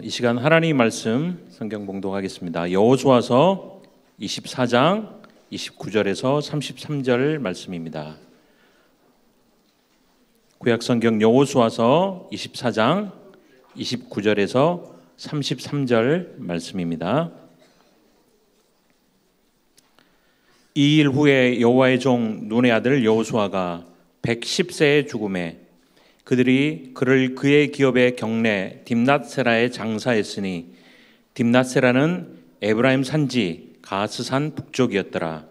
이 시간 하나님 말씀 성경 봉독하겠습니다. 여호수아서 24장 29절에서 33절 말씀입니다. 구약 성경 여호수아서 24장 29절에서 33절 말씀입니다. 이 일 후에 여호와의 종 눈의 아들 여호수아가 110세에 죽음에 그들이 그를 그의 기업의 경내 딥낫세라에 장사했으니 딥낫세라는 에브라임 산지 가스산 북쪽이었더라.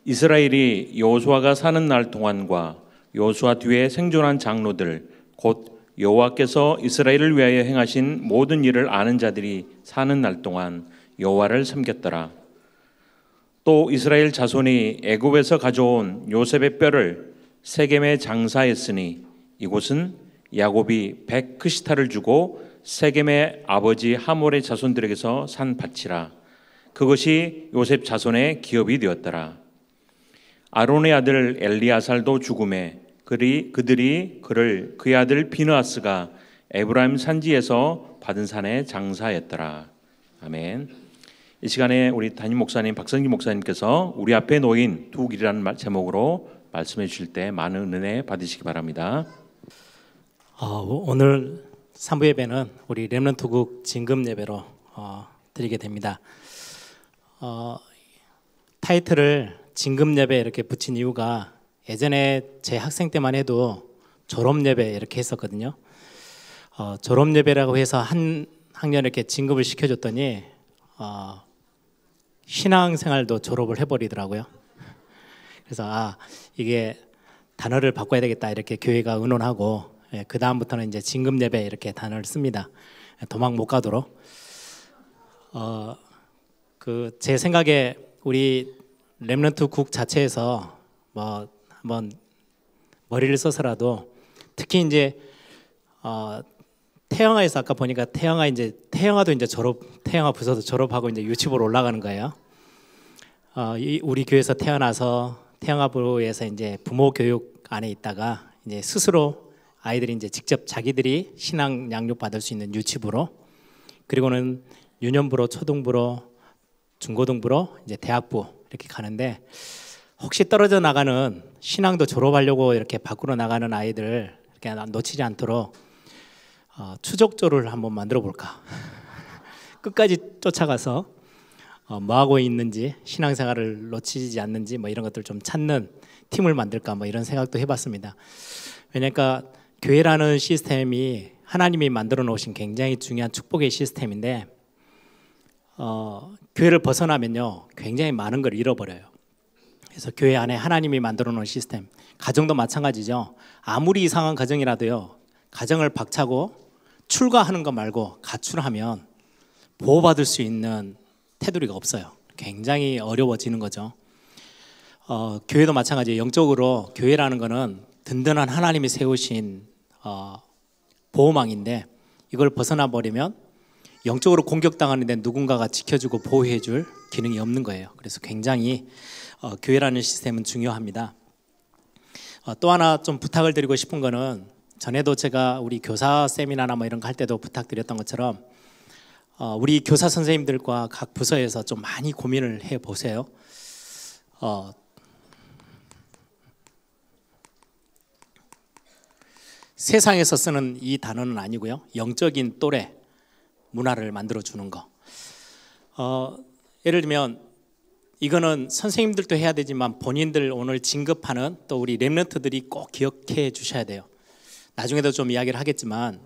이스라엘이 여호수아가 사는 날 동안과 여호수아 뒤에 생존한 장로들 곧 여호와께서 이스라엘을 위하여 행하신 모든 일을 아는 자들이 사는 날 동안 여호와를 섬겼더라. 또 이스라엘 자손이 애굽에서 가져온 요셉의 뼈를 세겜에 장사했으니 이곳은 야곱이 100크시타를 주고 세겜의 아버지 하몰의 자손들에게서 산 밭이라. 그것이 요셉 자손의 기업이 되었더라. 아론의 아들 엘리아살도 죽음에 그들이 그를 그의 아들 비느하스가 에브라임 산지에서 받은 산에 장사했더라. 아멘. 이 시간에 우리 담임 목사님 박성기 목사님께서 우리 앞에 놓인 두 길이라는 제목으로 말씀해 주실 때 많은 은혜 받으시기 바랍니다. 오늘 3부 예배는 우리 렘넌트국 진금 예배로 드리게 됩니다. 타이틀을 진금 예배 이렇게 붙인 이유가 예전에 제 학생 때만 해도 졸업 예배 이렇게 했었거든요. 졸업 예배라고 해서 한 학년 이렇게 진급을 시켜줬더니 신앙생활도 졸업을 해버리더라고요. 그래서 이게 단어를 바꿔야 되겠다 이렇게 교회가 의논하고 그 다음부터는 이제 진급 예배 이렇게 단어를 씁니다. 도망 못 가도록. 제 생각에 우리 렘넌트 국 자체에서 뭐 한번 머리를 써서라도 특히 이제 태영아에서 아까 보니까 태영아도 이제 태영아 부서도 졸업하고 이제 유치부로 올라가는 거예요. 우리 교회에서 태어나서 태영아부에서 이제 부모 교육 안에 있다가 이제 스스로 아이들이 이제 직접 자기들이 신앙 양육 받을 수 있는 유치부로, 그리고는 유년부로, 초등부로, 중고등부로, 이제 대학부 이렇게 가는데, 혹시 떨어져 나가는 신앙도 졸업하려고 이렇게 밖으로 나가는 아이들 이렇게 놓치지 않도록 추적조를 한번 만들어 볼까. 끝까지 쫓아가서 뭐 하고 있는지, 신앙생활을 놓치지 않는지 뭐 이런 것들 좀 찾는 팀을 만들까 뭐 이런 생각도 해봤습니다. 왜냐니까 교회라는 시스템이 하나님이 만들어 놓으신 굉장히 중요한 축복의 시스템인데 교회를 벗어나면요 굉장히 많은 걸 잃어버려요. 그래서 교회 안에 하나님이 만들어 놓은 시스템, 가정도 마찬가지죠. 아무리 이상한 가정이라도요, 가정을 박차고 출가하는 거 말고 가출하면 보호받을 수 있는 테두리가 없어요. 굉장히 어려워지는 거죠. 교회도 마찬가지예요. 영적으로 교회라는 거는 든든한 하나님이 세우신 보호망인데 이걸 벗어나 버리면 영적으로 공격당하는데 누군가가 지켜주고 보호해줄 기능이 없는 거예요. 그래서 굉장히 교회라는 시스템은 중요합니다. 또 하나 좀 부탁을 드리고 싶은 거는, 전에도 제가 우리 교사 세미나나 뭐 이런 거 할 때도 부탁드렸던 것처럼 우리 교사 선생님들과 각 부서에서 좀 많이 고민을 해보세요. 세상에서 쓰는 이 단어는 아니고요, 영적인 또래 문화를 만들어주는 거. 예를 들면 이거는 선생님들도 해야 되지만 본인들 오늘 진급하는 또 우리 렘넌트들이 꼭 기억해 주셔야 돼요. 나중에도 좀 이야기를 하겠지만,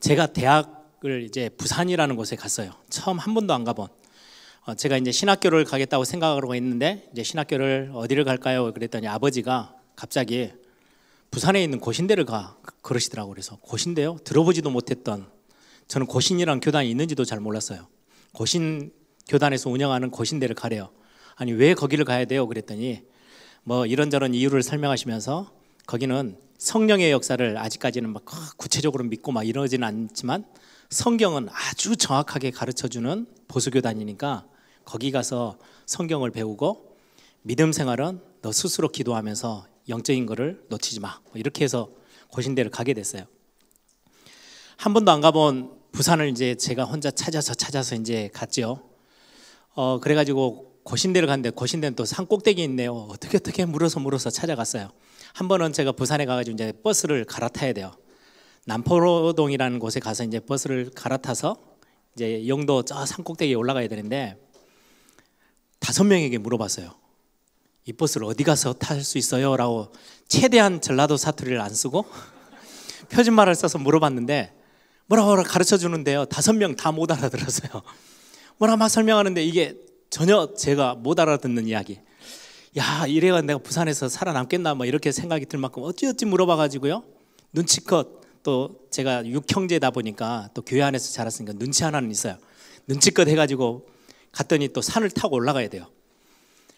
제가 대학을 이제 부산이라는 곳에 갔어요. 처음 한 번도 안 가본. 제가 이제 신학교를 가겠다고 생각하고 있는데, 이제 신학교를 어디를 갈까요? 그랬더니 아버지가 갑자기 부산에 있는 고신대를 그러시더라고요. 그래서 고신대요? 들어보지도 못했던, 저는 고신이란 교단이 있는지도 잘 몰랐어요. 고신 교단에서 운영하는 고신대를 가래요. 아니 왜 거기를 가야 돼요? 그랬더니 뭐 이런저런 이유를 설명하시면서 거기는 성령의 역사를 아직까지는 막 구체적으로 믿고 막 이러지는 않지만 성경은 아주 정확하게 가르쳐주는 보수교단이니까 거기 가서 성경을 배우고 믿음 생활은 너 스스로 기도하면서 영적인 거를 놓치지 마, 이렇게 해서 고신대를 가게 됐어요. 한 번도 안 가본 부산을 이제 제가 혼자 찾아서 이제 갔죠. 그래가지고 고신대를 갔는데 고신대는 또 산 꼭대기에 있네요. 어떻게 물어서 찾아갔어요. 한 번은 제가 부산에 가가지고 이제 버스를 갈아타야 돼요. 남포동이라는 곳에 가서 이제 버스를 갈아타서 이제 영도 저 산 꼭대기에 올라가야 되는데 5명에게 물어봤어요. 이 버스를 어디 가서 탈 수 있어요? 라고 최대한 전라도 사투리를 안 쓰고 표준말을 써서 물어봤는데 뭐라 가르쳐 주는데요. 5명 다 못 알아들었어요. 뭐라 막 설명하는데 이게 전혀 제가 못 알아듣는 이야기. 야, 이래가 내가 부산에서 살아남겠나 뭐 이렇게 생각이 들 만큼 어찌 물어봐가지고요. 눈치껏 또 제가 6형제다 보니까 또 교회 안에서 자랐으니까 눈치 하나는 있어요. 눈치껏 해가지고 갔더니 또 산을 타고 올라가야 돼요.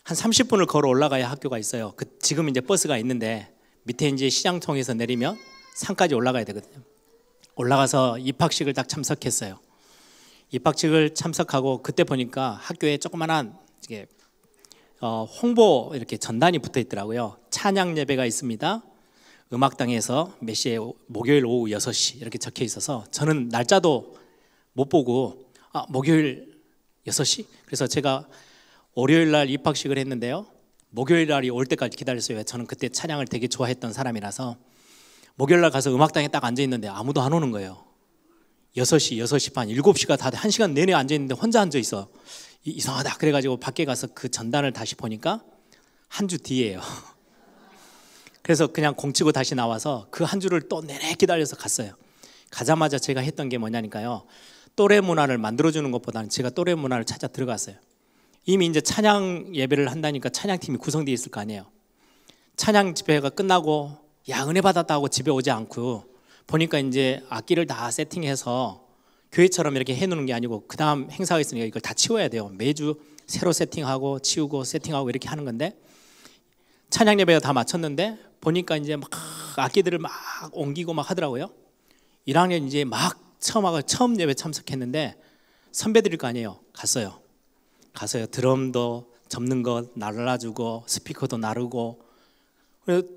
한 30분을 걸어 올라가야 학교가 있어요. 지금 이제 버스가 있는데 밑에 이제 시장통에서 내리면 산까지 올라가야 되거든요. 올라가서 입학식을 딱 참석했어요. 입학식을 참석하고 그때 보니까 학교에 조그만한 홍보 이렇게 전단이 붙어 있더라고요. 찬양 예배가 있습니다. 음악당에서 몇 시에 목요일 오후 6시 이렇게 적혀 있어서 저는 날짜도 못 보고 목요일 6시? 그래서 제가 월요일 날 입학식을 했는데요. 목요일 날이 올 때까지 기다렸어요. 저는 그때 찬양을 되게 좋아했던 사람이라서 목요일 날 가서 음악당에 딱 앉아 있는데 아무도 안 오는 거예요. 6시, 6시 반, 7시가 다 1시간 내내 앉아 있는데 혼자 앉아 있어. 이상하다. 그래가지고 밖에 가서 그 전단을 다시 보니까 한 주 뒤에요. 그래서 그냥 공치고 다시 나와서 그 한 주를 또 내내 기다려서 갔어요. 가자마자 제가 했던 게 뭐냐니까요. 또래 문화를 만들어주는 것보다는 제가 또래 문화를 찾아 들어갔어요. 이미 이제 찬양 예배를 한다니까 찬양팀이 구성되어 있을 거 아니에요. 찬양 집회가 끝나고 야 은혜 받았다 하고 집에 오지 않고 보니까 이제 악기를 다 세팅해서 교회처럼 이렇게 해놓는 게 아니고 그 다음 행사가 있으니까 이걸 다 치워야 돼요. 매주 새로 세팅하고 치우고 세팅하고 이렇게 하는 건데 찬양 예배가 다 마쳤는데 보니까 이제 막 악기들을 막 옮기고 막 하더라고요. 1학년 이제 막 처음 예배 참석했는데 선배들일 거 아니에요. 갔어요. 드럼도 접는 거 날라주고 스피커도 나르고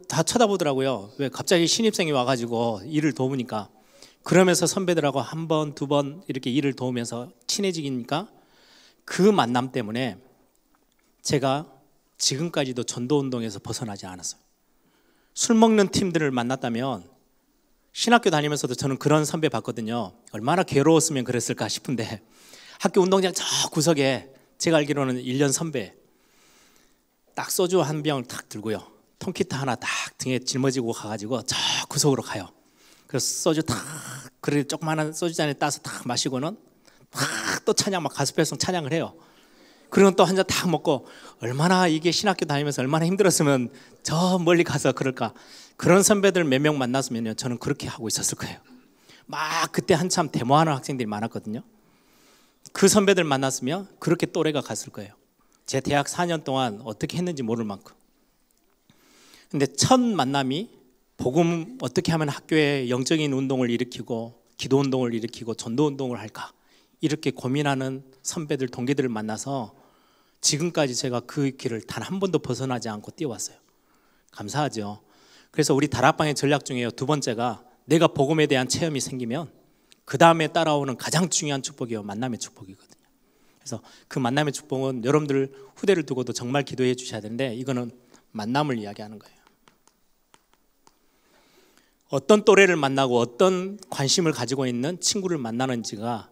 다 쳐다보더라고요. 왜 갑자기 신입생이 와가지고 일을 도우니까 그러면서 선배들하고 한 번, 두 번 이렇게 일을 도우면서 친해지니까 그 만남 때문에 제가 지금까지도 전도운동에서 벗어나지 않았어요. 술 먹는 팀들을 만났다면 신학교 다니면서도 저는 그런 선배 봤거든요. 얼마나 괴로웠으면 그랬을까 싶은데 학교 운동장 저 구석에 제가 알기로는 1년 선배 딱 소주 한 병을 탁 들고요. 통기타 하나 딱 등에 짊어지고 가가지고 저 구석으로 가요. 그래서 소주 탁 그래 조그마한 소주잔에 따서 탁 마시고는 탁 또 찬양 막 가스펠송 찬양을 해요. 그리고 또 한 잔 탁 먹고 얼마나 이게 신학교 다니면서 얼마나 힘들었으면 저 멀리 가서 그럴까. 그런 선배들 몇 명 만났으면요 저는 그렇게 하고 있었을 거예요. 막 그때 한참 데모하는 학생들이 많았거든요. 그 선배들 만났으면 그렇게 또래가 갔을 거예요. 제 대학 4년 동안 어떻게 했는지 모를 만큼. 근데 첫 만남이 복음 어떻게 하면 학교에 영적인 운동을 일으키고 기도 운동을 일으키고 전도 운동을 할까 이렇게 고민하는 선배들 동기들을 만나서 지금까지 제가 그 길을 단 한 번도 벗어나지 않고 뛰어왔어요. 감사하죠. 그래서 우리 다락방의 전략 중에요. 두 번째가 내가 복음에 대한 체험이 생기면 그 다음에 따라오는 가장 중요한 축복이요 만남의 축복이거든요. 그래서 그 만남의 축복은 여러분들 후대를 두고도 정말 기도해 주셔야 되는데 이거는 만남을 이야기하는 거예요. 어떤 또래를 만나고 어떤 관심을 가지고 있는 친구를 만나는지가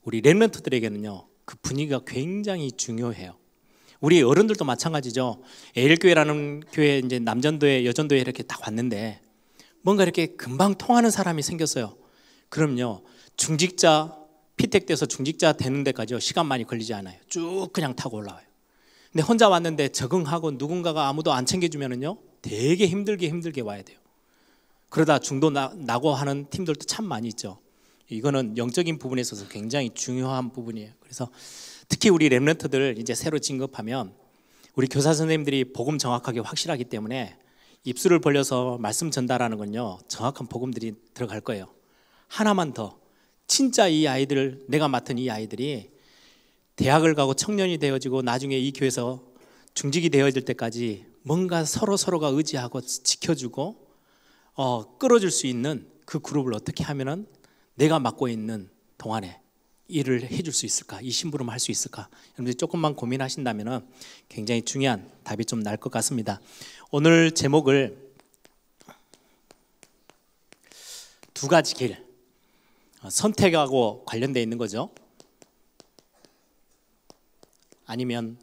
우리 렘넌트들에게는요 그 분위기가 굉장히 중요해요. 우리 어른들도 마찬가지죠. 에일교회라는 교회 이제 남전도회 여전도회 이렇게 딱 왔는데 뭔가 이렇게 금방 통하는 사람이 생겼어요. 그럼요 중직자 피택돼서 중직자 되는 데까지요 시간 많이 걸리지 않아요. 쭉 그냥 타고 올라와요. 근데 혼자 왔는데 적응하고 누군가가 아무도 안 챙겨주면은요 되게 힘들게 와야 돼요. 그러다 중도 나고 하는 팀들도 참 많이 있죠. 이거는 영적인 부분에 있어서 굉장히 중요한 부분이에요. 그래서 특히 우리 렘넌트들 이제 새로 진급하면 우리 교사 선생님들이 복음 정확하게 확실하기 때문에 입술을 벌려서 말씀 전달하는 건요 정확한 복음들이 들어갈 거예요. 하나만 더 진짜 이 아이들 내가 맡은 이 아이들이 대학을 가고 청년이 되어지고 나중에 이 교회에서 중직이 되어질 때까지 뭔가 서로가 의지하고 지켜주고 끌어줄 수 있는 그 그룹을 어떻게 하면은 내가 맡고 있는 동안에 일을 해줄 수 있을까? 이 심부름 할 수 있을까? 여러분들이 조금만 고민하신다면 굉장히 중요한 답이 좀 날 것 같습니다. 오늘 제목을 두 가지 길, 선택하고 관련되어 있는 거죠. 아니면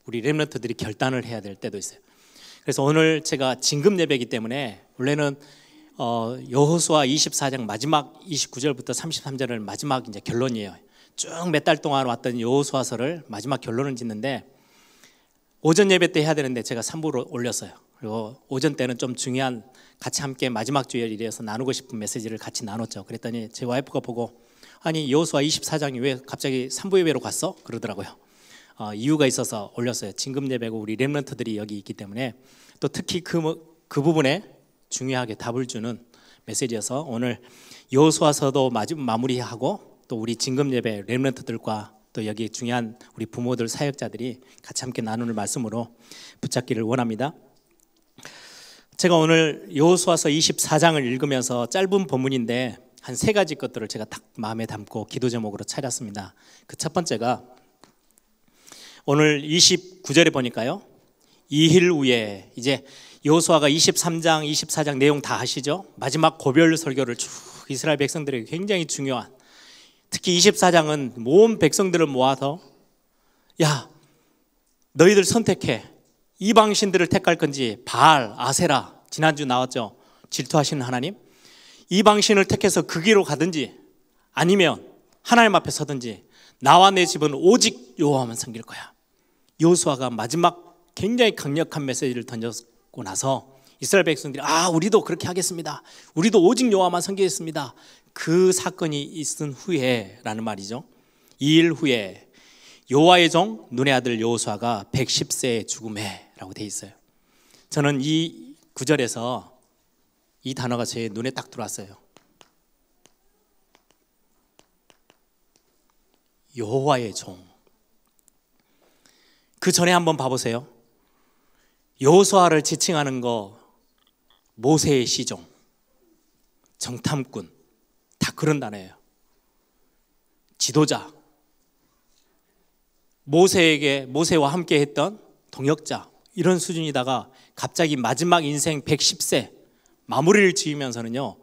우리 렘넌트들이 결단을 해야 될 때도 있어요. 그래서 오늘 제가 진급 예배이기 때문에 원래는 여호수아 24장 마지막 29절부터 33절을 마지막 이제 결론이에요. 쭉 몇 달 동안 왔던 여호수아서를 마지막 결론을 짓는데 오전 예배 때 해야 되는데 제가 3부로 올렸어요. 그리고 오전 때는 좀 중요한 같이 함께 마지막 주일이라서 나누고 싶은 메시지를 같이 나눴죠. 그랬더니 제 와이프가 보고 아니 여호수아 24장이 왜 갑자기 3부 예배로 갔어? 그러더라고요. 이유가 있어서 올렸어요. 진급 예배고 우리 렘넌트들이 여기 있기 때문에 또 특히 그 부분에 중요하게 답을 주는 메시지여서 오늘 여호수아서도 마무리하고 또 우리 진급 예배 렘넌트들과 또 여기 중요한 우리 부모들 사역자들이 같이 함께 나누는 말씀으로 붙잡기를 원합니다. 제가 오늘 여호수아서 24장을 읽으면서 짧은 본문인데 한 세 가지 것들을 제가 딱 마음에 담고 기도 제목으로 차렸습니다. 그 첫 번째가 오늘 29절에 보니까요. 2일 후에 이제 여호수아가 23장, 24장 내용 다 아시죠? 마지막 고별 설교를 쭉 이스라엘 백성들에게 굉장히 중요한, 특히 24장은 모든 백성들을 모아서 야 너희들 선택해. 이방신들을 택할 건지 바알, 아세라, 지난주 나왔죠? 질투하시는 하나님. 이방신을 택해서 그 길로 가든지 아니면 하나님 앞에 서든지 나와 내 집은 오직 여호와만 섬길 거야. 여호수아가 마지막 굉장히 강력한 메시지를 던졌고 나서 이스라엘 백성들이 우리도 그렇게 하겠습니다. 우리도 오직 여호와만 섬기겠습니다. 그 사건이 있은 후에라는 말이죠. 2일 후에 여호와의 종 눈의 아들 여호수아가 110세에 죽음에 라고 되어 있어요. 저는 이 구절에서 이 단어가 제 눈에 딱 들어왔어요. 여호와의 종. 그 전에 한번 봐보세요. 여호수아를 지칭하는 거 모세의 시종, 정탐꾼, 다 그런 단어예요. 지도자, 모세와 함께 했던 동역자, 이런 수준이다가 갑자기 마지막 인생 110세 마무리를 지으면서는요,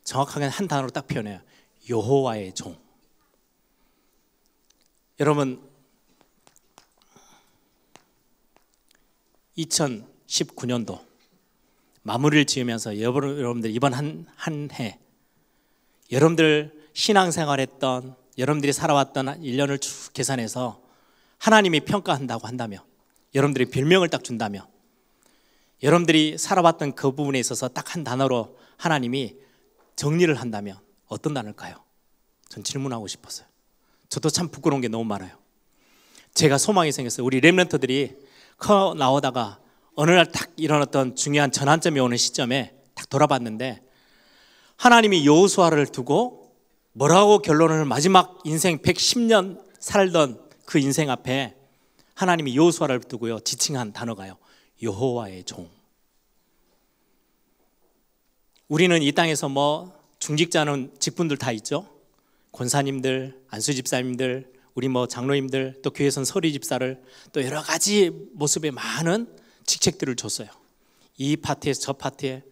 정확하게 한 단어로 딱 표현해요. 여호와의 종. 여러분 2019년도 마무리를 지으면서 여러분들 이번 한 해 여러분들 신앙생활했던 여러분들이 살아왔던 1년을 쭉 계산해서 하나님이 평가한다고 한다면, 여러분들이 별명을 딱 준다면, 여러분들이 살아왔던 그 부분에 있어서 딱 한 단어로 하나님이 정리를 한다면 어떤 단어일까요? 전 질문하고 싶었어요. 저도 참 부끄러운 게 너무 많아요. 제가 소망이 생겼어요. 우리 렘넌트들이 커 나오다가 어느 날 딱 이런 어떤 중요한 전환점이 오는 시점에 딱 돌아봤는데 하나님이 여호수아를 두고 뭐라고 결론을, 마지막 인생 110년 살던 그 인생 앞에 하나님이 여호수아를 두고요 지칭한 단어가요, 여호와의 종. 우리는 이 땅에서 뭐 중직자는 직분들 다 있죠. 권사님들, 안수 집사님들, 우리 뭐 장로님들, 또 교회선 서리 집사를, 또 여러 가지 모습의 많은 직책들을 줬어요. 이 파트에서 저 파트에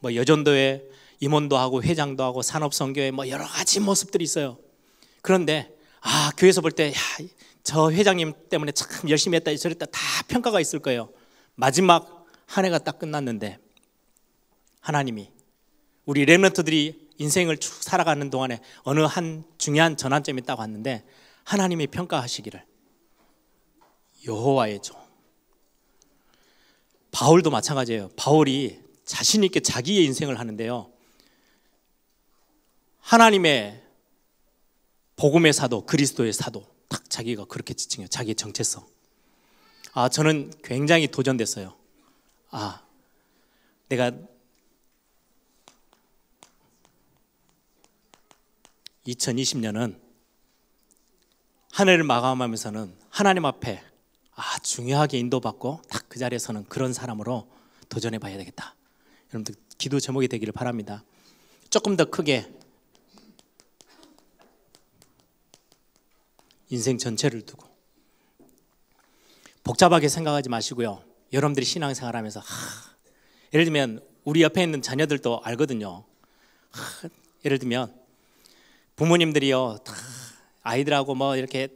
뭐 여전도에 임원도 하고 회장도 하고 산업선교회 뭐 여러 가지 모습들이 있어요. 그런데 교회에서 볼 때 저 회장님 때문에 참 열심히 했다 저랬다 다 평가가 있을 거예요. 마지막 한 해가 딱 끝났는데 하나님이 우리 렘넌트들이 인생을 쭉 살아가는 동안에 어느 한 중요한 전환점이 딱 왔는데 하나님이 평가하시기를 여호와의 종. 바울도 마찬가지예요. 바울이 자신 있게 자기의 인생을 하는데요, 하나님의 복음의 사도, 그리스도의 사도, 딱 자기가 그렇게 지칭해요. 자기의 정체성. 저는 굉장히 도전됐어요. 내가 2020년은 한 해를 마감하면서는 하나님 앞에 중요하게 인도받고 딱 그 자리에서는 그런 사람으로 도전해 봐야 되겠다. 여러분들 기도 제목이 되기를 바랍니다. 조금 더 크게 인생 전체를 두고. 복잡하게 생각하지 마시고요. 여러분들이 신앙생활하면서 예를 들면 우리 옆에 있는 자녀들도 알거든요. 예를 들면 부모님들이요, 다 아이들하고 뭐 이렇게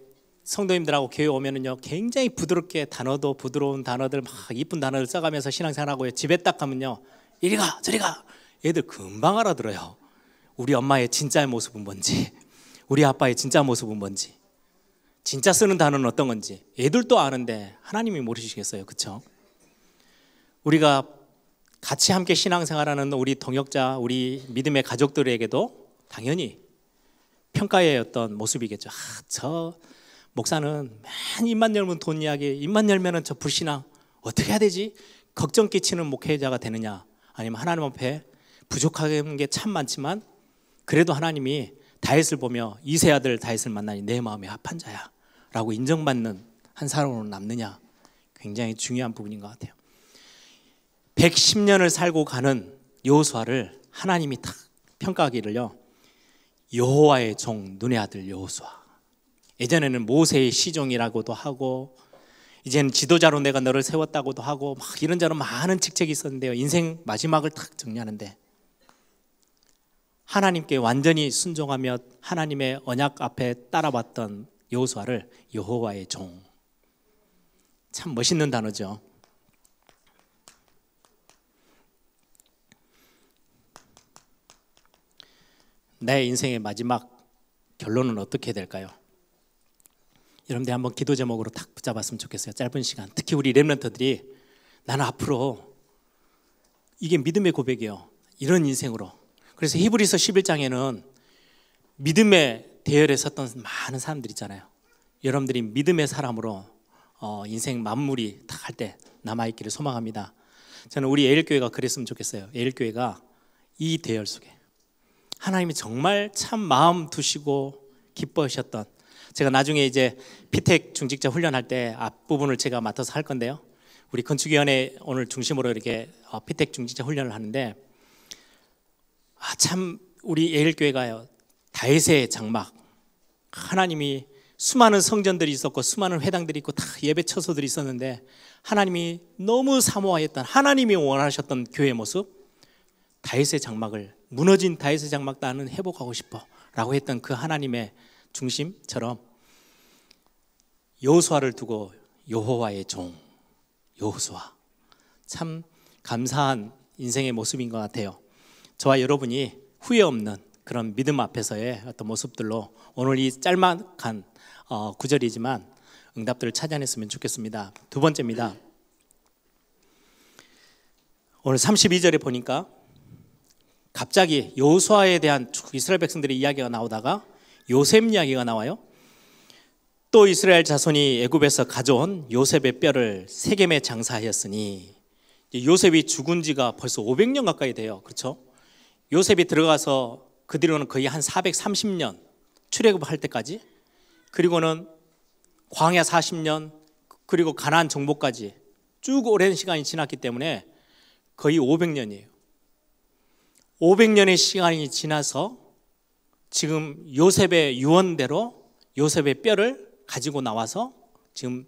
성도님들하고 교회 오면은요, 굉장히 부드럽게 단어도 부드러운 단어들 막 이쁜 단어를 써가면서 신앙생활하고요. 집에 딱 가면요, 이리 가 저리 가. 애들 금방 알아들어요. 우리 엄마의 진짜의 모습은 뭔지, 우리 아빠의 진짜 모습은 뭔지, 진짜 쓰는 단어는 어떤 건지 애들도 아는데 하나님이 모르시겠어요, 그렇죠? 우리가 같이 함께 신앙생활하는 우리 동역자, 우리 믿음의 가족들에게도 당연히 평가의 어떤 모습이겠죠. 저 목사는 맨 입만 열면 돈 이야기, 입만 열면은 저 불신앙, 어떻게 해야 되지? 걱정 끼치는 목회자가 되느냐, 아니면 하나님 앞에 부족한 게 참 많지만 그래도 하나님이 다윗을 보며 이세 아들 다윗을 만나니 내 마음에 합한 자야 라고 인정받는 한 사람으로 남느냐, 굉장히 중요한 부분인 것 같아요. 110년을 살고 가는 여호수아를 하나님이 딱 평가하기를요, 여호와의 종 눈의 아들 여호수아. 예전에는 모세의 시종이라고도 하고, 이제는 지도자로 내가 너를 세웠다고도 하고, 막 이런저런 많은 직책이 있었는데요, 인생 마지막을 딱 정리하는데 하나님께 완전히 순종하며 하나님의 언약 앞에 따라왔던 여호수아를 여호와의 종. 참 멋있는 단어죠. 내 인생의 마지막 결론은 어떻게 될까요? 여러분들 한번 기도 제목으로 딱 붙잡았으면 좋겠어요. 짧은 시간. 특히 우리 렘넌트들이 나는 앞으로, 이게 믿음의 고백이에요, 이런 인생으로. 그래서 히브리서 11장에는 믿음의 대열에 섰던 많은 사람들 있잖아요. 여러분들이 믿음의 사람으로 인생 마무리 딱 할 때 남아있기를 소망합니다. 저는 우리 에일교회가 그랬으면 좋겠어요. 에일교회가 이 대열 속에 하나님이 정말 참 마음 두시고 기뻐하셨던, 제가 나중에 이제 피택 중직자 훈련할 때 앞부분을 제가 맡아서 할 건데요, 우리 건축위원회 오늘 중심으로 이렇게 피택 중직자 훈련을 하는데, 참 우리 에일교회가요, 다윗의 장막, 하나님이 수많은 성전들이 있었고 수많은 회당들이 있고 다 예배 처소들이 있었는데 하나님이 너무 사모하였던, 하나님이 원하셨던 교회의 모습, 다윗의 장막을, 무너진 다윗의 장막 나는 회복하고 싶어 라고 했던 그 하나님의 중심처럼 여호수아를 두고 여호와의 종 여호수아, 참 감사한 인생의 모습인 것 같아요. 저와 여러분이 후회 없는 그런 믿음 앞에서의 어떤 모습들로 오늘 이 짤막한 구절이지만 응답들을 찾아냈으면 좋겠습니다. 두 번째입니다. 오늘 32절에 보니까 갑자기 여호수아에 대한 이스라엘 백성들의 이야기가 나오다가 요셉 이야기가 나와요. 또 이스라엘 자손이 애굽에서 가져온 요셉의 뼈를 세겜에 장사하였으니, 요셉이 죽은 지가 벌써 500년 가까이 돼요. 그렇죠? 요셉이 들어가서 그 뒤로는 거의 한 430년 출애굽할 때까지, 그리고는 광야 40년, 그리고 가나안 정복까지 쭉 오랜 시간이 지났기 때문에 거의 500년이에요. 500년의 시간이 지나서 지금 요셉의 유언대로 요셉의 뼈를 가지고 나와서 지금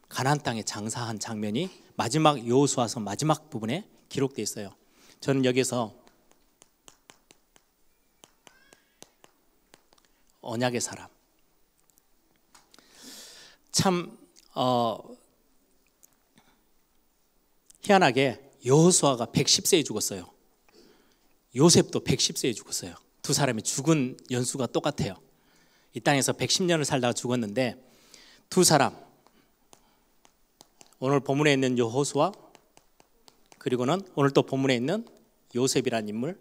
가나안 땅에 장사한 장면이 마지막 여호수아서 마지막 부분에 기록되어 있어요. 저는 여기서 언약의 사람, 참 희한하게 여호수아가 110세에 죽었어요. 요셉도 110세에 죽었어요. 두 사람이 죽은 연수가 똑같아요. 이 땅에서 110년을 살다가 죽었는데 두 사람, 오늘 본문에 있는 여호수아, 그리고는 오늘 또 본문에 있는 요셉이라는 인물,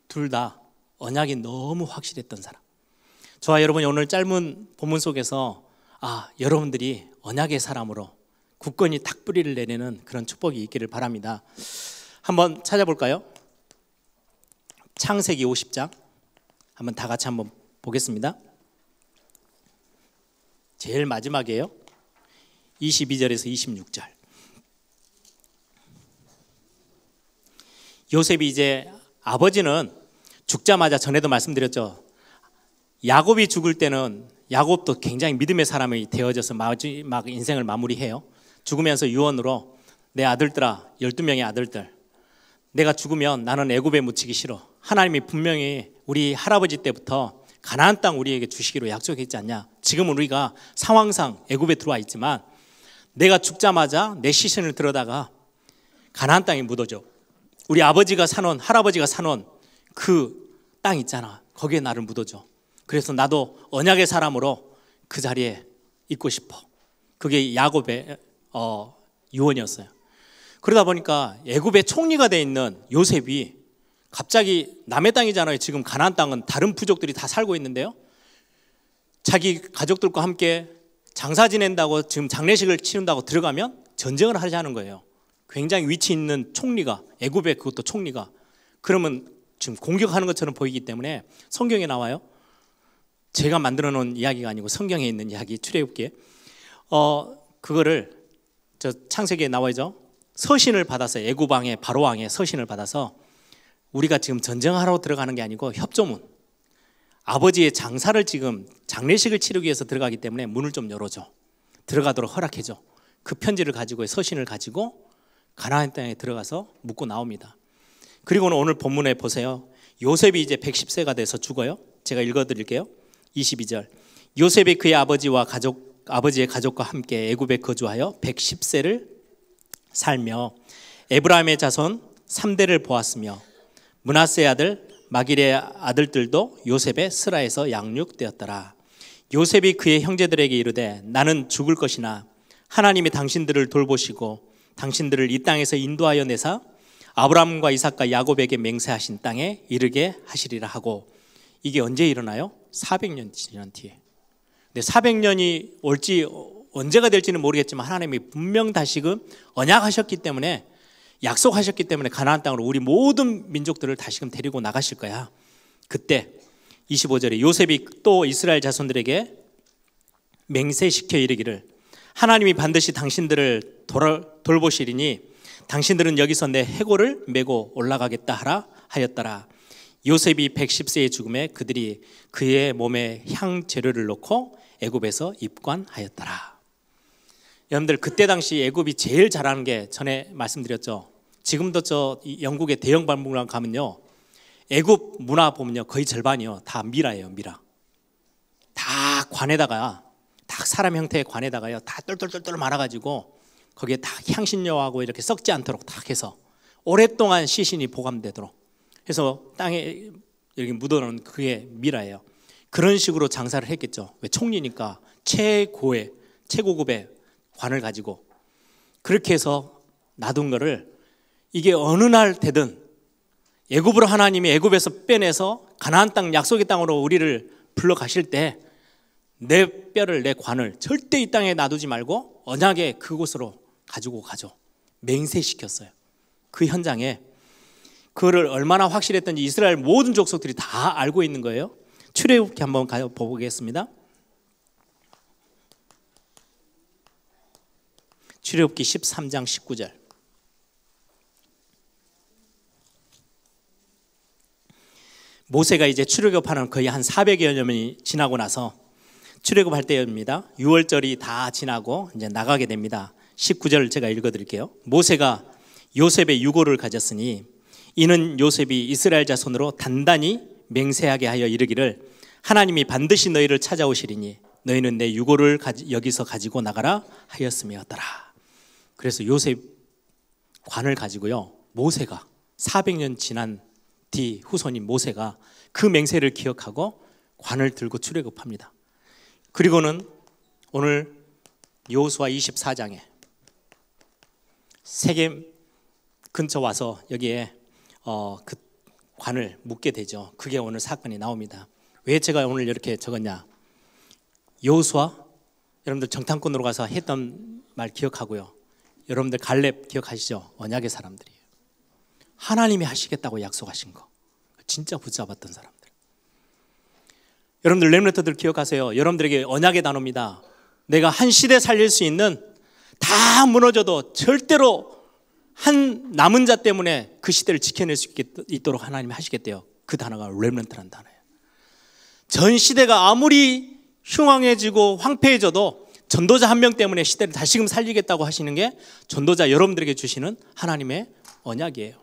둘 다 언약이 너무 확실했던 사람. 저와 여러분이 오늘 짧은 본문 속에서 여러분들이 언약의 사람으로 굳건히 탁 뿌리를 내리는 그런 축복이 있기를 바랍니다. 한번 찾아볼까요? 창세기 50장 한번 다 같이 한번 보겠습니다. 제일 마지막이에요. 22절에서 26절. 요셉이 이제, 아버지는 죽자마자 전에도 말씀드렸죠, 야곱이 죽을 때는 야곱도 굉장히 믿음의 사람이 되어져서 마지막 인생을 마무리해요. 죽으면서 유언으로 내 아들들아, 12명의 아들들, 내가 죽으면 나는 애굽에 묻히기 싫어. 하나님이 분명히 우리 할아버지 때부터 가나안 땅 우리에게 주시기로 약속했지 않냐. 지금은 우리가 상황상 애굽에 들어와 있지만 내가 죽자마자 내 시신을 들어다가 가나안 땅에 묻어줘. 우리 아버지가 사놓은, 할아버지가 사놓은 그 땅 있잖아. 거기에 나를 묻어줘. 그래서 나도 언약의 사람으로 그 자리에 있고 싶어. 그게 야곱의 유언이었어요. 그러다 보니까 애굽의 총리가 돼 있는 요셉이 갑자기 남의 땅이잖아요. 지금 가나안 땅은 다른 부족들이 다 살고 있는데요. 자기 가족들과 함께 장사 지낸다고 지금 장례식을 치른다고 들어가면 전쟁을 하자는 거예요. 굉장히 위치 있는 총리가, 애굽의 그것도 총리가, 그러면 지금 공격하는 것처럼 보이기 때문에 성경에 나와요. 제가 만들어 놓은 이야기가 아니고 성경에 있는 이야기, 출애굽기에 그거를 저 창세기에 나와죠. 서신을 받아서 애굽 왕의 바로 왕의 서신을 받아서 우리가 지금 전쟁하러 들어가는 게 아니고 협조문, 아버지의 장사를 지금 장례식을 치르기 위해서 들어가기 때문에 문을 좀 열어줘, 들어가도록 허락해줘. 그 편지를 가지고, 서신을 가지고 가나안 땅에 들어가서 묵고 나옵니다. 그리고는 오늘 본문에 보세요. 요셉이 이제 110세가 돼서 죽어요. 제가 읽어드릴게요. 22절. 요셉이 그의 아버지의 가족과 함께 애굽에 거주하여 110세를 살며 에브라임의 자손 3대를 보았으며 므낫세의 아들 마길의 아들들도 요셉의 스라에서 양육되었더라. 요셉이 그의 형제들에게 이르되 나는 죽을 것이나 하나님이 당신들을 돌보시고 당신들을 이 땅에서 인도하여 내사 아브라함과 이삭과 야곱에게 맹세하신 땅에 이르게 하시리라 하고. 이게 언제 일어나요? 400년 지난 뒤에. 근데 400년이 올지 언제가 될지는 모르겠지만 하나님이 분명 다시금 언약하셨기 때문에, 약속하셨기 때문에 가나안 땅으로 우리 모든 민족들을 다시금 데리고 나가실 거야. 그때 25절에 요셉이 또 이스라엘 자손들에게 맹세시켜 이르기를 하나님이 반드시 당신들을 돌보시리니 당신들은 여기서 내 해골을 메고 올라가겠다 하라 하였더라. 요셉이 110세의 죽음에 그들이 그의 몸에 향재료를 놓고 애굽에서 입관하였더라. 여러분들, 그때 당시 애굽이 제일 잘하는 게 전에 말씀드렸죠. 지금도 저 영국의 대형 박물관 가면요, 애굽 문화 보면요 거의 절반이요 다 미라예요. 미라. 다 관에다가, 다 사람 형태의 관에다가요 다 똘똘똘똘 말아가지고 거기에 다 향신료하고 이렇게 썩지 않도록 다 해서 오랫동안 시신이 보관되도록 해서 땅에 여기 묻어놓은 그게 미라예요. 그런 식으로 장사를 했겠죠. 왜? 총리니까 최고급의 관을 가지고 그렇게 해서 놔둔 거를, 이게 어느 날 되든 애굽으로 하나님이 애굽에서 빼내서 가나안 땅, 약속의 땅으로 우리를 불러 가실 때 내 뼈를, 내 관을 절대 이 땅에 놔두지 말고 언약의 그곳으로 가지고 가죠. 맹세시켰어요. 그 현장에 그거를 얼마나 확실했던지 이스라엘 모든 족속들이 다 알고 있는 거예요. 출애굽기 한번 보겠습니다. 출애굽기 13장 19절. 모세가 이제 출애굽하는 거의 한 400여 년이 지나고 나서 출애굽할 때입니다. 6월절이 다 지나고 이제 나가게 됩니다. 19절 제가 읽어드릴게요. 모세가 요셉의 유고를 가졌으니 이는 요셉이 이스라엘 자손으로 단단히 맹세하게 하여 이르기를 하나님이 반드시 너희를 찾아오시리니 너희는 내 유고를 여기서 가지고 나가라 하였음이었더라. 그래서 요셉 관을 가지고요, 모세가 400년 지난 뒤 후손인 모세가 그 맹세를 기억하고 관을 들고 출애굽합니다. 그리고는 오늘 여호수아 24장에 세겜 근처 와서 여기에 그 관을 묻게 되죠. 그게 오늘 사건이 나옵니다. 왜 제가 오늘 이렇게 적었냐? 여호수아, 여러분들 정탐꾼으로 가서 했던 말 기억하고요. 여러분들 갈렙 기억하시죠? 언약의 사람들이에요. 하나님이 하시겠다고 약속하신 거 진짜 붙잡았던 사람들. 여러분들 렘넌트들 기억하세요. 여러분들에게 언약의 단어입니다. 내가 한 시대 살릴 수 있는, 다 무너져도 절대로 한 남은 자 때문에 그 시대를 지켜낼 수 있도록 하나님이 하시겠대요. 그 단어가 렘넌트라는 단어예요. 전 시대가 아무리 흉황해지고 황폐해져도 전도자 한 명 때문에 시대를 다시금 살리겠다고 하시는 게 전도자 여러분들에게 주시는 하나님의 언약이에요.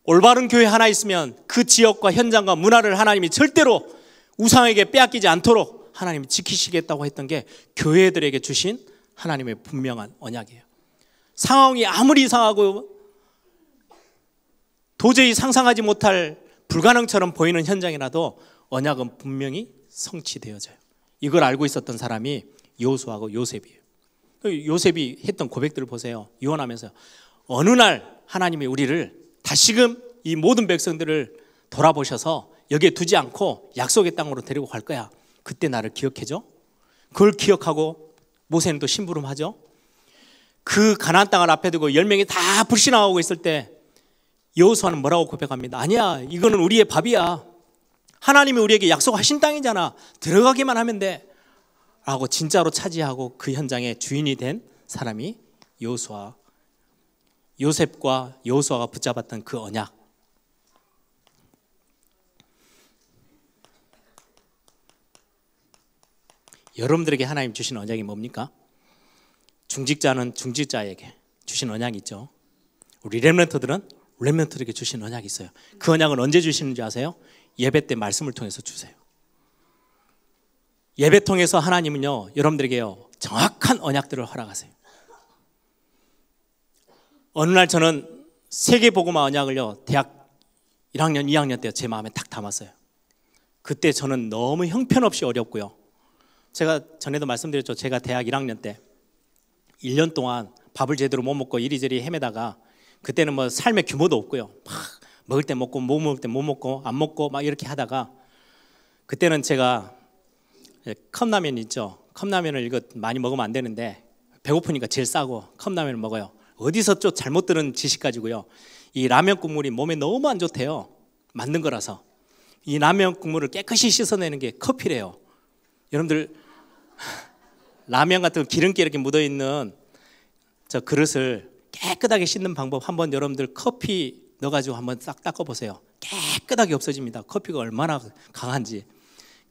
올바른 교회 하나 있으면 그 지역과 현장과 문화를 하나님이 절대로 우상에게 빼앗기지 않도록 하나님이 지키시겠다고 했던 게 교회들에게 주신 하나님의 분명한 언약이에요. 상황이 아무리 이상하고 도저히 상상하지 못할 불가능처럼 보이는 현장이라도 언약은 분명히 성취되어져요. 이걸 알고 있었던 사람이 여호수아하고 요셉이에요. 요셉이 했던 고백들을 보세요. 유언하면서 어느 날 하나님이 우리를 다시금 이 모든 백성들을 돌아보셔서 여기에 두지 않고 약속의 땅으로 데리고 갈 거야. 그때 나를 기억해줘. 그걸 기억하고 모세는 또 심부름하죠. 그 가나안 땅을 앞에 두고 10명이 다 불신하고 있을 때 여호수아는 뭐라고 고백합니다. 아니야, 이거는 우리의 밥이야. 하나님이 우리에게 약속하신 땅이잖아. 들어가기만 하면 돼. 라고 진짜로 차지하고 그 현장의 주인이 된 사람이 여호수아. 요셉과 여호수아가 붙잡았던 그 언약. 여러분들에게 하나님 주신 언약이 뭡니까? 중직자는 중직자에게 주신 언약이 있죠. 우리 렘넌트들은 렘넌트에게 주신 언약이 있어요. 그 언약은 언제 주시는지 아세요? 예배 때 말씀을 통해서 주세요. 예배 통해서 하나님은요, 여러분들에게요, 정확한 언약들을 허락하세요. 어느 날 저는 세계복음화 언약을요, 대학 1학년, 2학년 때 제 마음에 딱 담았어요. 그때 저는 너무 형편없이 어렵고요. 제가 전에도 말씀드렸죠. 제가 대학 1학년 때 1년 동안 밥을 제대로 못 먹고 이리저리 헤매다가 그때는 뭐 삶의 규모도 없고요. 막 먹을 때 먹고 못 먹을 때 못 먹고 안 먹고 막 이렇게 하다가 그때는 제가 컵라면 있죠. 컵라면을 이거 많이 먹으면 안 되는데 배고프니까 제일 싸고 컵라면을 먹어요. 어디서 좀 잘못 들은 지식 가지고요. 이 라면 국물이 몸에 너무 안 좋대요. 만든 거라서. 이 라면 국물을 깨끗이 씻어내는 게 커피래요. 여러분들 라면 같은 기름기 이렇게 묻어있는 저 그릇을 깨끗하게 씻는 방법 한번 여러분들 커피 넣어가지고 한번 싹 닦아보세요. 깨끗하게 없어집니다. 커피가 얼마나 강한지.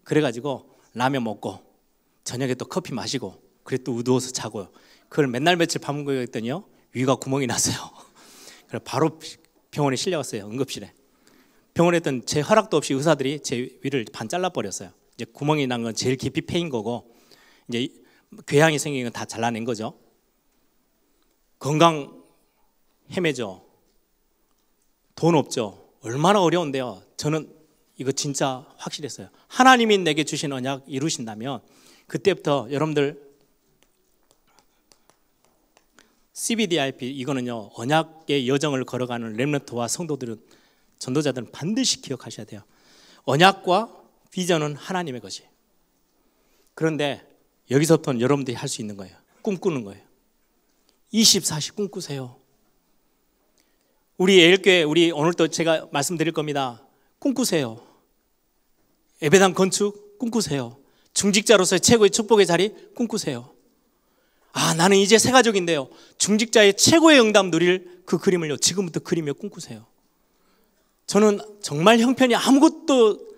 그래가지고 라면 먹고 저녁에 또 커피 마시고 그래 또 누워서 자고요. 그걸 맨날 며칠 밤먹고 했더니요, 위가 구멍이 났어요. 그래서 바로 병원에 실려갔어요. 응급실에. 병원에 있던 제 허락도 없이 의사들이 제 위를 반 잘라버렸어요. 이제 구멍이 난 건 제일 깊이 패인 거고 이제 궤양이 생긴 건 다 잘라낸 거죠. 건강 헤매죠. 돈 없죠. 얼마나 어려운데요. 저는 이거 진짜 확실했어요. 하나님이 내게 주신 언약 이루신다면 그때부터 여러분들 CBDIP 이거는요, 언약의 여정을 걸어가는 렘넌트와 성도들은 전도자들은 반드시 기억하셔야 돼요. 언약과 비전은 하나님의 것이에요. 그런데 여기서부터는 여러분들이 할 수 있는 거예요. 꿈꾸는 거예요. 24시 꿈꾸세요. 우리 예일교회, 우리 오늘 또 제가 말씀드릴 겁니다. 꿈꾸세요. 예배당 건축 꿈꾸세요. 중직자로서의 최고의 축복의 자리 꿈꾸세요. 아, 나는 이제 새 가족인데요. 중직자의 최고의 응답 누릴 그 그림을요, 지금부터 그리며 꿈꾸세요. 저는 정말 형편이 아무것도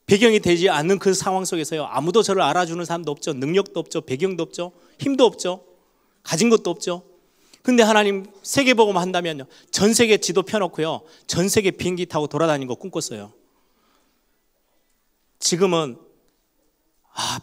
배경이 되지 않는 그 상황 속에서요, 아무도 저를 알아주는 사람도 없죠. 능력도 없죠. 배경도 없죠. 힘도 없죠. 가진 것도 없죠. 근데 하나님 세계복음 한다면요, 전 세계 지도 펴놓고요, 전 세계 비행기 타고 돌아다니는 거 꿈꿨어요. 지금은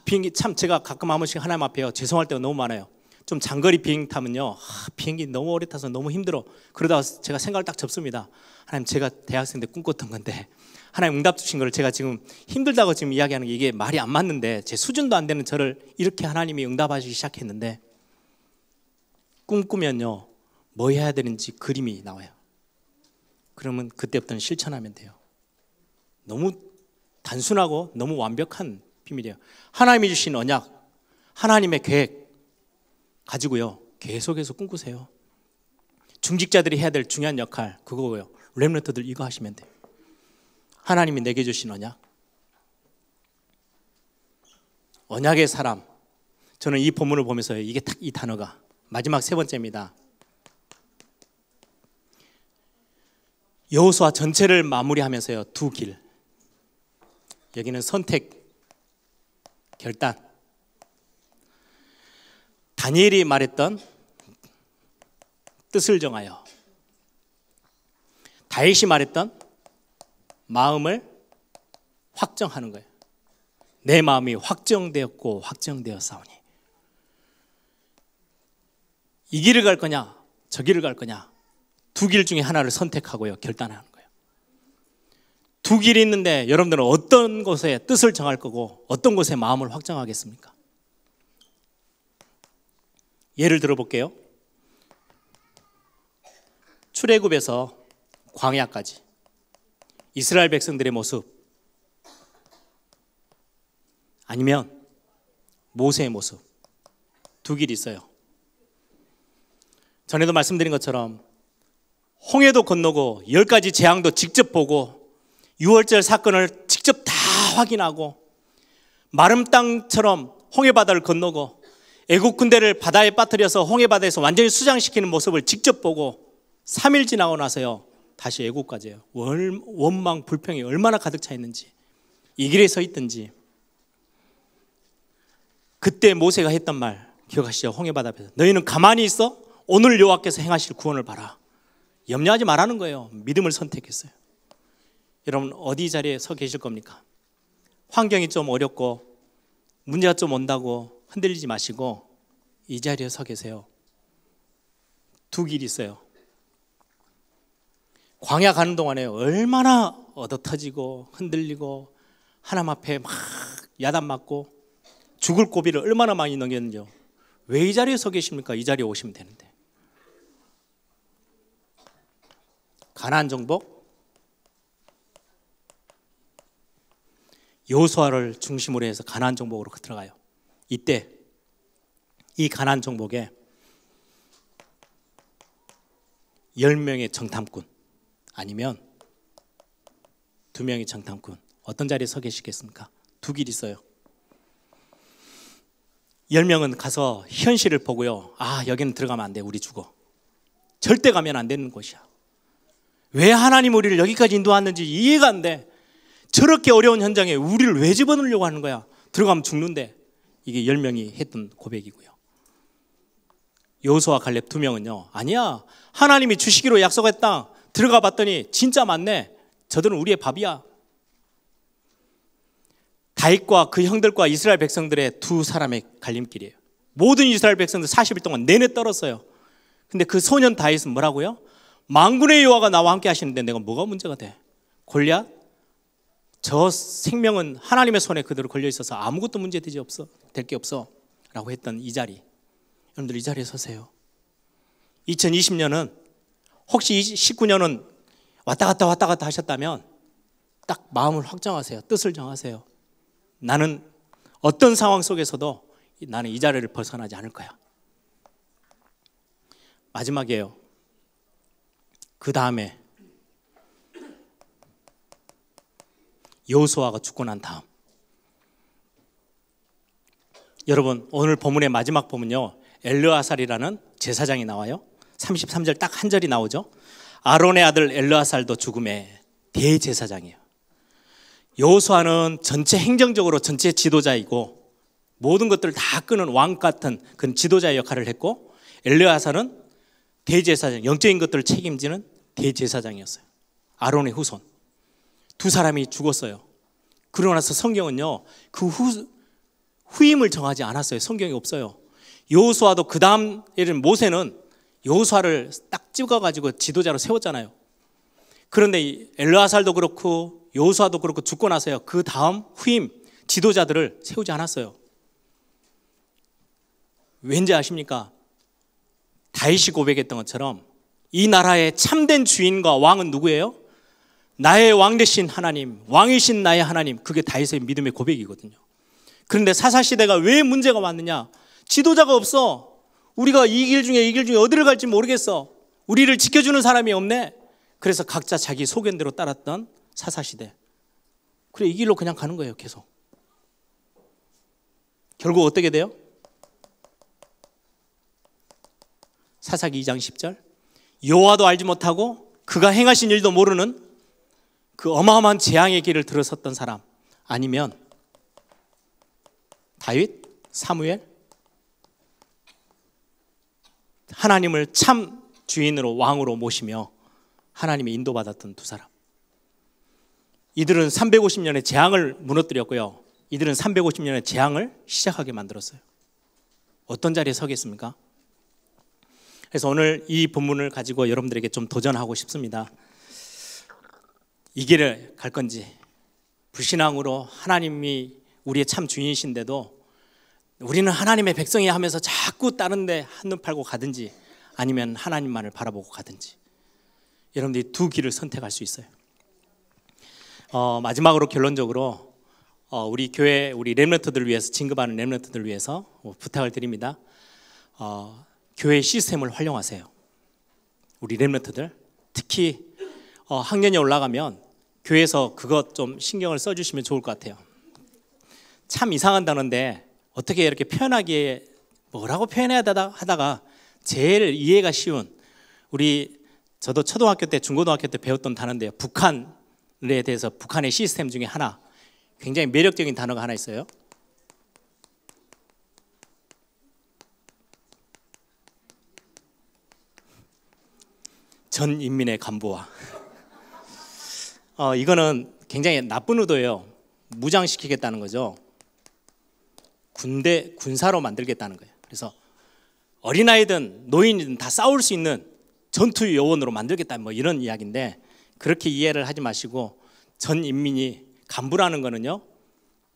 비행기 참 제가 가끔 한 번씩 하나님 앞에요, 죄송할 때가 너무 많아요. 좀 장거리 비행 타면요, 비행기 너무 오래 타서 너무 힘들어. 그러다가 제가 생각을 딱 접습니다. 하나님, 제가 대학생 때 꿈꿨던 건데 하나님 응답 주신 걸 제가 지금 힘들다고 지금 이야기하는 게 이게 말이 안 맞는데, 제 수준도 안 되는 저를 이렇게 하나님이 응답하시기 시작했는데, 꿈꾸면요 뭐 해야 되는지 그림이 나와요. 그러면 그때부터는 실천하면 돼요. 너무 단순하고 너무 완벽한 비밀이에요. 하나님이 주신 언약, 하나님의 계획 가지고요 계속해서 꿈꾸세요. 중직자들이 해야 될 중요한 역할 그거고요. 렘넌트들 이거 하시면 돼요. 하나님이 내게 주신 언약, 언약의 사람. 저는 이 본문을 보면서 이게 딱 이 단어가 마지막 세 번째입니다. 여호수아 전체를 마무리하면서요, 두 길. 여기는 선택, 결단. 다니엘이 말했던 뜻을 정하여, 다윗이 말했던 마음을 확정하는 거예요. 내 마음이 확정되었고 확정되었사오니. 이 길을 갈 거냐 저 길을 갈 거냐, 두 길 중에 하나를 선택하고요 결단하는 거예요. 두 길이 있는데 여러분들은 어떤 곳에 뜻을 정할 거고 어떤 곳에 마음을 확정하겠습니까? 예를 들어 볼게요. 출애굽에서 광야까지 이스라엘 백성들의 모습, 아니면 모세의 모습, 두 길이 있어요. 전에도 말씀드린 것처럼 홍해도 건너고 10가지 재앙도 직접 보고 6월절 사건을 직접 다 확인하고 마른 땅처럼 홍해바다를 건너고 애국 군대를 바다에 빠뜨려서 홍해바다에서 완전히 수장시키는 모습을 직접 보고 3일 지나고 나서요 다시 애국까지예요. 원망 불평이 얼마나 가득 차 있는지, 이 길에 서 있든지. 그때 모세가 했던 말 기억하시죠? 홍해바다 앞에서 너희는 가만히 있어? 오늘 여호와께서 행하실 구원을 봐라. 염려하지 말라는 거예요. 믿음을 선택했어요. 여러분 어디 자리에 서 계실 겁니까? 환경이 좀 어렵고 문제가 좀 온다고 흔들리지 마시고 이 자리에 서 계세요. 두 길이 있어요. 광야 가는 동안에 얼마나 얻어터지고 흔들리고 하나님 앞에 막 야단 맞고 죽을 고비를 얼마나 많이 넘겼는지요. 왜 이 자리에 서 계십니까? 이 자리에 오시면 되는데. 가나안 정복, 여호수아를 중심으로 해서 가나안 정복으로 들어가요. 이때 이 가나안 정복에 10명의 정탐꾼 아니면 2명의 정탐꾼, 어떤 자리에 서 계시겠습니까? 두 길 있어요. 10명은 가서 현실을 보고요, 아 여기는 들어가면 안 돼, 우리 죽어. 절대 가면 안 되는 곳이야. 왜 하나님 우리를 여기까지 인도하는지 이해가 안 돼. 저렇게 어려운 현장에 우리를 왜 집어넣으려고 하는 거야. 들어가면 죽는데. 이게 10명이 했던 고백이고요. 여호수아 갈렙 2명은요, 아니야 하나님이 주시기로 약속했다. 들어가 봤더니 진짜 맞네. 저들은 우리의 밥이야. 다윗과 그 형들과 이스라엘 백성들의 두 사람의 갈림길이에요. 모든 이스라엘 백성들 40일 동안 내내 떨었어요. 근데 그 소년 다윗은 뭐라고요? 만군의 여호와가 나와 함께 하시는데 내가 뭐가 문제가 돼? 골리앗? 저 생명은 하나님의 손에 그대로 걸려 있어서 아무것도 문제되지 없어, 될 게 없어 라고 했던 이 자리. 여러분들 이 자리에 서세요. 2020년은 혹시 19년은 왔다 갔다 하셨다면 딱 마음을 확정하세요. 뜻을 정하세요. 나는 어떤 상황 속에서도 나는 이 자리를 벗어나지 않을 거야. 마지막이에요. 그 다음에 여호수아가 죽고 난 다음, 여러분 오늘 본문의 마지막 보면요 엘르아살이라는 제사장이 나와요. 33절 딱 한 절이 나오죠. 아론의 아들 엘르아살도 죽음의 대제사장이에요. 여호수아는 전체 행정적으로 전체 지도자이고 모든 것들을 다 끄는 왕 같은 그런 지도자의 역할을 했고, 엘르아살은 대제사장, 영적인 것들을 책임지는 대제사장이었어요. 아론의 후손 두 사람이 죽었어요. 그러고 나서 성경은요 그 후임을 정하지 않았어요. 성경이 없어요. 여호수아도 그 다음, 예를 들면 모세는 여호수아를 딱 찍어가지고 지도자로 세웠잖아요. 그런데 엘르아살도 그렇고 여호수아도 그렇고 죽고 나서요 그 다음 후임 지도자들을 세우지 않았어요. 왠지 아십니까? 다윗이 고백했던 것처럼 이 나라의 참된 주인과 왕은 누구예요? 나의 왕 되신 하나님, 왕이신 나의 하나님. 그게 다윗의 믿음의 고백이거든요. 그런데 사사시대가 왜 문제가 왔느냐? 지도자가 없어. 우리가 이 길 중에 어디를 갈지 모르겠어. 우리를 지켜주는 사람이 없네. 그래서 각자 자기 소견대로 따랐던 사사시대. 그래 이 길로 그냥 가는 거예요. 계속. 결국 어떻게 돼요? 사사기 2장 10절, 여호와도 알지 못하고 그가 행하신 일도 모르는 그 어마어마한 재앙의 길을 들어섰던 사람, 아니면 다윗, 사무엘, 하나님을 참 주인으로 왕으로 모시며 하나님의 인도받았던 두 사람. 이들은 350년의 재앙을 무너뜨렸고요. 이들은 350년의 재앙을 시작하게 만들었어요. 어떤 자리에 서겠습니까? 그래서 오늘 이 본문을 가지고 여러분들에게 좀 도전하고 싶습니다. 이 길을 갈 건지, 불신앙으로 하나님이 우리의 참 주인이신데도 우리는 하나님의 백성이 하면서 자꾸 다른 데 한눈 팔고 가든지, 아니면 하나님만을 바라보고 가든지, 여러분들이 두 길을 선택할 수 있어요. 마지막으로 결론적으로 우리 교회, 우리 렘넌트들을 위해서, 진급하는 렘넌트들을 위해서 부탁을 드립니다. 교회 시스템을 활용하세요. 우리 렘넌트들, 특히 학년이 올라가면 교회에서 그것 좀 신경을 써주시면 좋을 것 같아요. 참 이상한 단어인데 어떻게 이렇게 표현하기에 뭐라고 표현해야 하다가 제일 이해가 쉬운, 저도 초등학교 때, 중고등학교 때 배웠던 단어인데요. 북한에 대해서, 북한의 시스템 중에 하나, 굉장히 매력적인 단어가 하나 있어요. 전 인민의 간부화. 이거는 굉장히 나쁜 의도예요. 무장시키겠다는 거죠. 군사로 만들겠다는 거예요. 그래서 어린아이든 노인이든 다 싸울 수 있는 전투 요원으로 만들겠다, 뭐 이런 이야기인데, 그렇게 이해를 하지 마시고, 전 인민이 간부라는 거는요,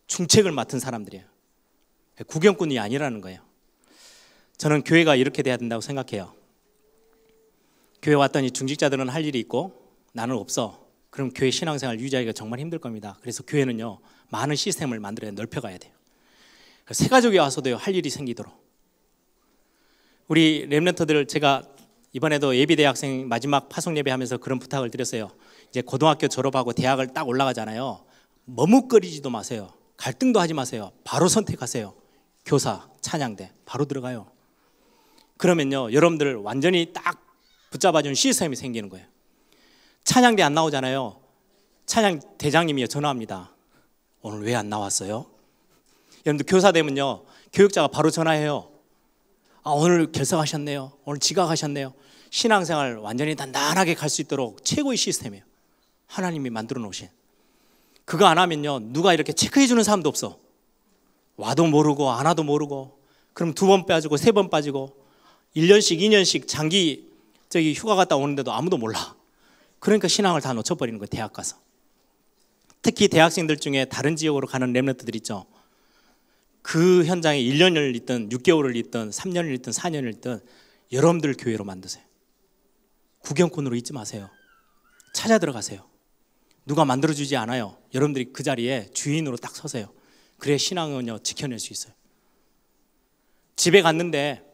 중책을 맡은 사람들이에요. 구경꾼이 아니라는 거예요. 저는 교회가 이렇게 돼야 된다고 생각해요. 교회 왔더니 중직자들은 할 일이 있고 나는 없어. 그럼 교회 신앙생활 유지하기가 정말 힘들 겁니다. 그래서 교회는요, 많은 시스템을 만들어야, 넓혀가야 돼요. 새 가족이 와서도요, 할 일이 생기도록. 우리 렘넌트들, 제가 이번에도 예비대학생 마지막 파송 예배하면서 그런 부탁을 드렸어요. 이제 고등학교 졸업하고 대학을 딱 올라가잖아요. 머뭇거리지도 마세요. 갈등도 하지 마세요. 바로 선택하세요. 교사, 찬양대 바로 들어가요. 그러면요, 여러분들 완전히 딱 붙잡아준 시스템이 생기는 거예요. 찬양대 안 나오잖아요. 찬양 대장님이 전화합니다. 오늘 왜 안 나왔어요? 여러분들 교사 되면요, 교육자가 바로 전화해요. 오늘 결석하셨네요. 오늘 지각하셨네요. 신앙생활 완전히 단단하게 갈 수 있도록 최고의 시스템이에요. 하나님이 만들어 놓으신. 그거 안 하면요, 누가 이렇게 체크해 주는 사람도 없어. 와도 모르고 안 와도 모르고, 그럼 2번 빠지고 3번 빠지고 1년씩 2년씩 장기 휴가 갔다 오는데도 아무도 몰라. 그러니까 신앙을 다 놓쳐버리는 거예요. 대학 가서. 특히 대학생들 중에 다른 지역으로 가는 렘넌트들 있죠. 그 현장에 1년을 있든 6개월을 있든 3년을 있든 4년을 있든 여러분들 교회로 만드세요. 구경꾼으로 있지 마세요. 찾아 들어가세요. 누가 만들어주지 않아요. 여러분들이 그 자리에 주인으로 딱 서세요. 그래야 신앙은요, 지켜낼 수 있어요. 집에 갔는데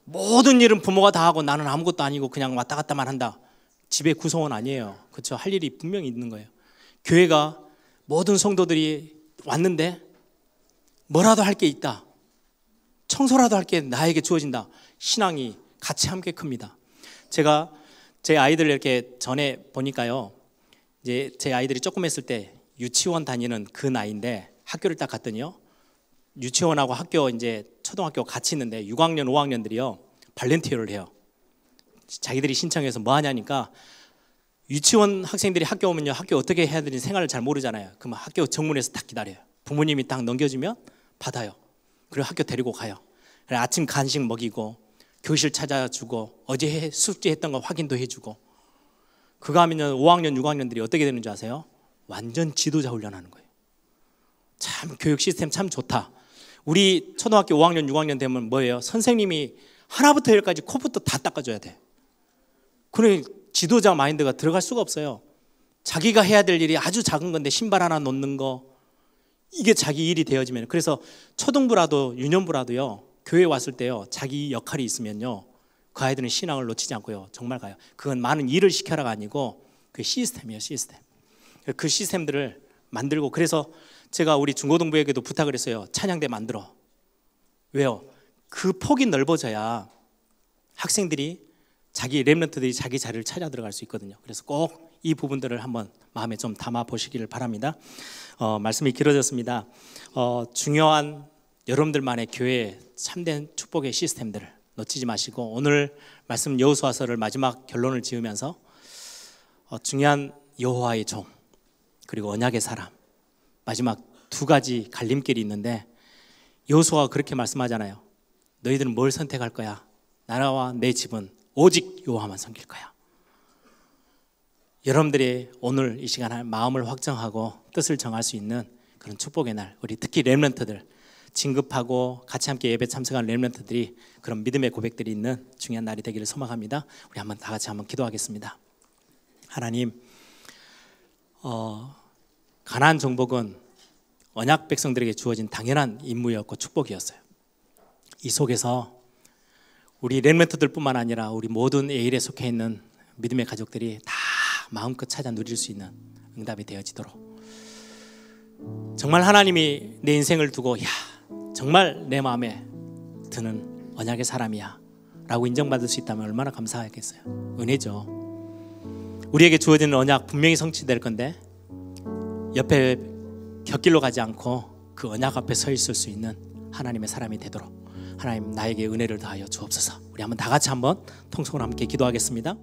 모든 일은 부모가 다 하고 나는 아무것도 아니고 그냥 왔다 갔다만 한다. 집의 구성원 아니에요. 그렇죠? 할 일이 분명히 있는 거예요. 교회가 모든 성도들이 왔는데 뭐라도 할 게 있다. 청소라도 할 게 나에게 주어진다. 신앙이 같이 함께 큽니다. 제가 제 아이들 이렇게 전에 보니까요, 이제 제 아이들이 조금 했을 때 유치원 다니는 그 나이인데, 학교를 딱 갔더니요, 유치원하고 학교, 이제 초등학교 같이 있는데 6학년, 5학년들이요 발렌티어를 해요. 자기들이 신청해서 뭐 하냐니까, 유치원 학생들이 학교 오면요, 학교 어떻게 해야 되는지 생활을 잘 모르잖아요. 그러면 학교 정문에서 딱 기다려요. 부모님이 딱 넘겨주면 받아요. 그리고 학교 데리고 가요. 그래서 아침 간식 먹이고 교실 찾아주고 어제 숙제했던 거 확인도 해주고. 그거 하면요, 5학년, 6학년들이 어떻게 되는 줄 아세요? 완전 지도자 훈련하는 거예요. 참 교육 시스템 참 좋다. 우리 초등학교 5학년, 6학년 되면 뭐예요? 선생님이 하나부터 열까지 코부터 다 닦아줘야 돼. 그래, 지도자 마인드가 들어갈 수가 없어요. 자기가 해야 될 일이 아주 작은 건데 신발 하나 놓는 거, 이게 자기 일이 되어지면. 그래서 초등부라도 유년부라도요, 교회 왔을 때요, 자기 역할이 있으면요, 그 아이들은 신앙을 놓치지 않고요, 정말 가요. 그건 많은 일을 시켜라가 아니고 그 시스템이에요. 시스템. 그 시스템들을 만들고. 그래서 제가 우리 중고등부에게도 부탁을 했어요. 찬양대 만들어. 왜요? 그 폭이 넓어져야 학생들이, 자기 렘넌트들이 자기 자리를 찾아 들어갈 수 있거든요. 그래서 꼭 이 부분들을 한번 마음에 좀 담아 보시기를 바랍니다. 말씀이 길어졌습니다. 중요한 여러분들만의 교회의 참된 축복의 시스템들을 놓치지 마시고 오늘 말씀 여호수아서를 마지막 결론을 지으면서 중요한 여호와의 종 그리고 언약의 사람 마지막 두 가지 갈림길이 있는데 여호수아가 그렇게 말씀하잖아요. 너희들은 뭘 선택할 거야? 나라와 내 집은 오직 여호와만 섬길 거야. 여러분들이 오늘 이 시간 마음을 확정하고 뜻을 정할 수 있는 그런 축복의 날, 우리 특히 렘넌트들 진급하고 같이 함께 예배 참석한 렘넌트들이 그런 믿음의 고백들이 있는 중요한 날이 되기를 소망합니다. 우리 한번 다 같이 한번 기도하겠습니다. 하나님, 가나안 정복은 언약 백성들에게 주어진 당연한 임무였고 축복이었어요. 이 속에서 우리 렘넌트들뿐만 아니라 우리 모든 에일에 속해 있는 믿음의 가족들이 다 마음껏 찾아 누릴 수 있는 응답이 되어지도록 정말 하나님이 내 인생을 두고 야 정말 내 마음에 드는 언약의 사람이야 라고 인정받을 수 있다면 얼마나 감사하겠어요. 은혜죠. 우리에게 주어지는 언약 분명히 성취될 건데 옆에 곁길로 가지 않고 그 언약 앞에 서 있을 수 있는 하나님의 사람이 되도록 하나님 나에게 은혜를 더하여 주옵소서. 우리 한번 다 같이 한번 통성으로 함께 기도하겠습니다.